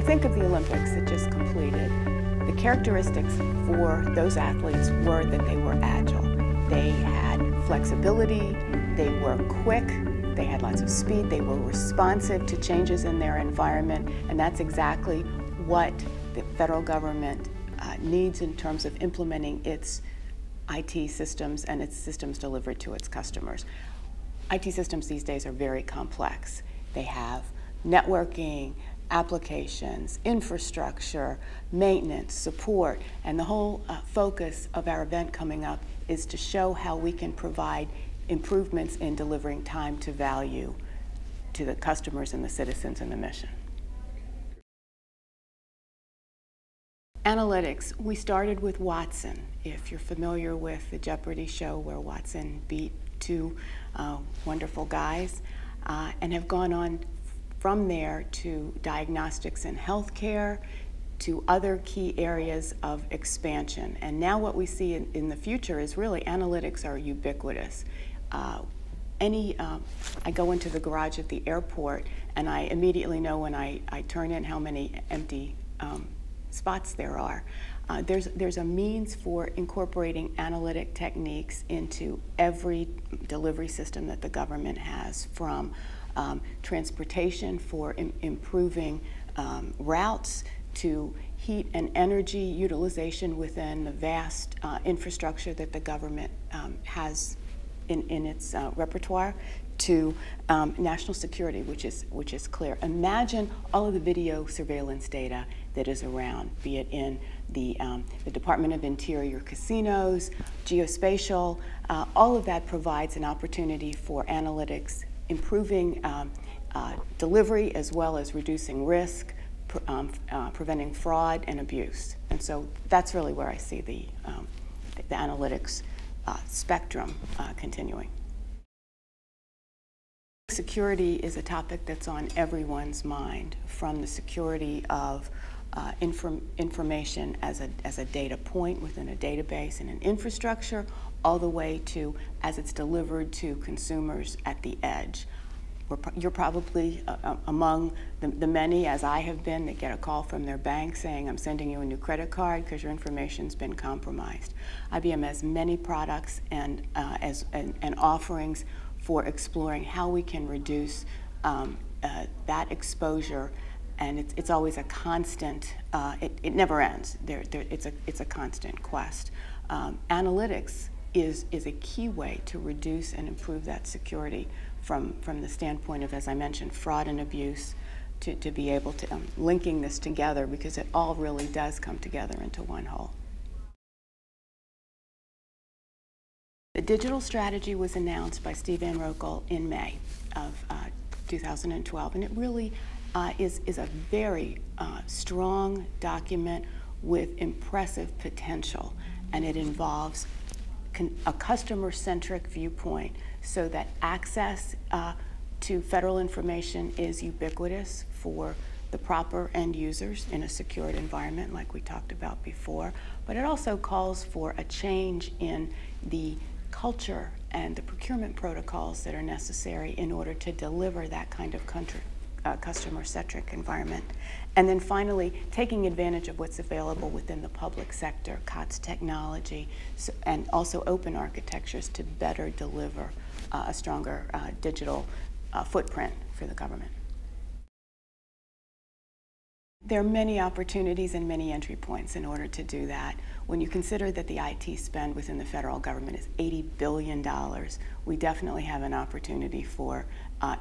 think of the Olympics that just completed, the characteristics for those athletes were that they were agile. They had flexibility, they were quick, they had lots of speed, they were responsive to changes in their environment, and that's exactly what the federal government needs in terms of implementing its IT systems and its systems delivered to its customers. IT systems these days are very complex. They have networking, applications, infrastructure, maintenance, support, and the whole focus of our event coming up is to show how we can provide improvements in delivering time to value to the customers and the citizens and the mission. Analytics, we started with Watson. If you're familiar with the Jeopardy show where Watson beat two wonderful guys, and have gone on from there to diagnostics and healthcare, to other key areas of expansion. And now what we see in the future is really analytics are ubiquitous. I go into the garage at the airport and I immediately know when I turn in how many empty spots there are. There's a means for incorporating analytic techniques into every delivery system that the government has, from transportation for improving routes, to heat and energy utilization within the vast infrastructure that the government has in its repertoire, to national security, which is clear. Imagine all of the video surveillance data that is around, be it in the Department of Interior casinos, geospatial, all of that provides an opportunity for analytics, improving delivery as well as reducing risk, preventing fraud and abuse. And so that's really where I see the analytics spectrum continuing. Security is a topic that's on everyone's mind, from the security of information as a data point within a database and an infrastructure, all the way to as it's delivered to consumers at the edge. You're probably among the many, as I have been, that get a call from their bank saying, I'm sending you a new credit card because your information's been compromised. IBM has many products and offerings for exploring how we can reduce that exposure, and it's always a constant, it never ends. It's a constant quest. Analytics is a key way to reduce and improve that security from the standpoint of, as I mentioned, fraud and abuse, to be able to linking this together, because it all really does come together into one whole. The digital strategy was announced by Steve Van Rokel in May of 2012, and it really is a very strong document with impressive potential, and it involves a customer-centric viewpoint so that access to federal information is ubiquitous for the proper end users in a secured environment like we talked about before, but it also calls for a change in the culture and the procurement protocols that are necessary in order to deliver that kind of customer-centric environment. And then finally, taking advantage of what's available within the public sector, COTS technology, and also open architectures to better deliver a stronger digital footprint for the government. There are many opportunities and many entry points in order to do that. When you consider that the IT spend within the federal government is $80 billion, we definitely have an opportunity for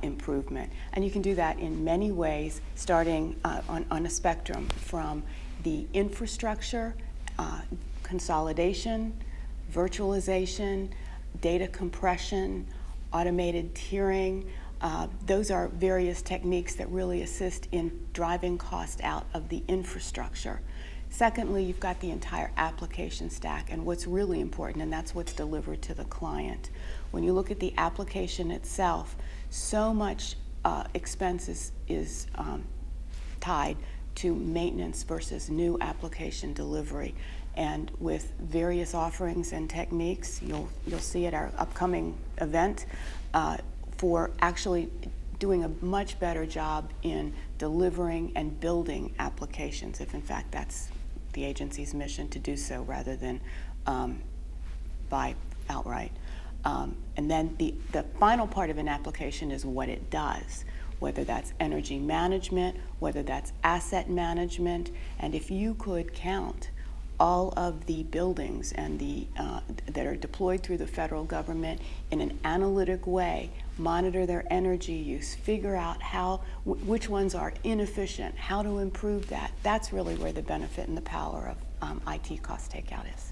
improvement. And you can do that in many ways, starting on a spectrum from the infrastructure, consolidation, virtualization, data compression, automated tiering. Those are various techniques that really assist in driving cost out of the infrastructure. Secondly, you've got the entire application stack, and what's really important, and that's what's delivered to the client. When you look at the application itself, so much expense is tied to maintenance versus new application delivery. And with various offerings and techniques, you'll see at our upcoming event, for actually doing a much better job in delivering and building applications, if in fact that's the agency's mission to do so, rather than buy outright. And then the final part of an application is what it does, whether that's energy management, whether that's asset management, and if you could count all of the buildings and that are deployed through the federal government in an analytic way, monitor their energy use, figure out which ones are inefficient, how to improve that. That's really where the benefit and the power of IT cost takeout is.